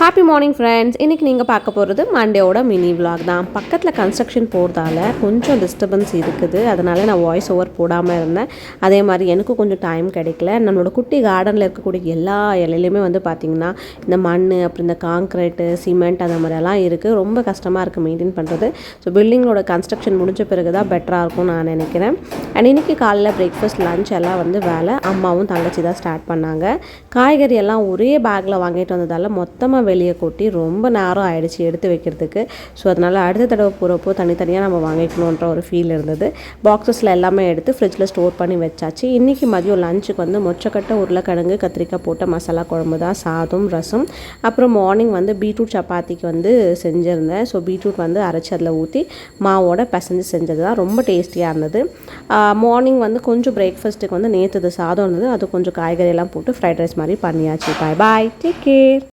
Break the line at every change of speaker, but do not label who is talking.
Happy morning friends. இன்றைக்கி நீங்கள் பார்க்க போகிறது மண்டேவோட மினி விலாக் தான். பக்கத்தில் கன்ஸ்ட்ரக்ஷன் போகிறதால கொஞ்சம் டிஸ்டர்பன்ஸ் இருக்குது, அதனால் நான் வாய்ஸ் ஓவர் போடாமல் இருந்தேன். அதே மாதிரி எனக்கும் கொஞ்சம் டைம் கிடைக்கல. நம்மளோட குட்டி கார்டனில் இருக்கக்கூடிய எல்லா இலையிலையுமே வந்து பார்த்திங்கன்னா இந்த மண், அப்புறம் இந்த காங்க்ரீட்டு, சிமெண்ட் அந்த மாதிரியெல்லாம் இருக்குது. ரொம்ப கஷ்டமாக இருக்குது மெயின்டைன் பண்ணுறது. ஸோ பில்டிங்களோட கன்ஸ்ட்ரக்ஷன் முடிஞ்ச பிறகு தான் பெட்டராக இருக்கும்னு நான் நினைக்கிறேன். அண்ட் இன்றைக்கி காலையில் பிரேக்ஃபாஸ்ட், லஞ்ச் எல்லாம் வந்து வேலை அம்மாவும் தங்கச்சி தான் ஸ்டார்ட் பண்ணாங்க. காய்கறி எல்லாம் ஒரே பேக்கில் வாங்கிட்டு வந்ததால் மொத்தமாக வெளியே கொட்டி ரொம்ப நேரம் ஆகிடுச்சு எடுத்து வைக்கிறதுக்கு. ஸோ அதனால் அடுத்த தடவை போகிறப்போ தனித்தனியாக நம்ம வாங்கிக்கணுன்ற ஒரு ஃபீல் இருந்தது. பாக்ஸஸில் எல்லாமே எடுத்து ஃப்ரிட்ஜில் ஸ்டோர் பண்ணி வச்சாச்சு. இன்றைக்கி மதியம் லஞ்சுக்கு வந்து மொச்சக்கட்டை, உருளைக்கிழங்கு, கத்திரிக்காய் போட்ட மசாலா குழம்பு தான், சாதம், ரசம். அப்புறம் மார்னிங் வந்து பீட்ரூட் சப்பாத்திக்கு வந்து செஞ்சுருந்தேன். ஸோ பீட்ரூட் வந்து அரைச்சி அதில் ஊற்றி மாவோட பிசைஞ்சு செஞ்சது தான், ரொம்ப டேஸ்டியாக இருந்தது. மார்னிங் வந்து கொஞ்சம் பிரேக்ஃபாஸ்ட்டுக்கு வந்து நேற்று சாதம் இருந்தது, அது கொஞ்சம் காய்கறியெல்லாம் போட்டு ஃப்ரைட் ரைஸ் மாதிரி பண்ணியாச்சு. பாய் பாய், டேக் கேர்.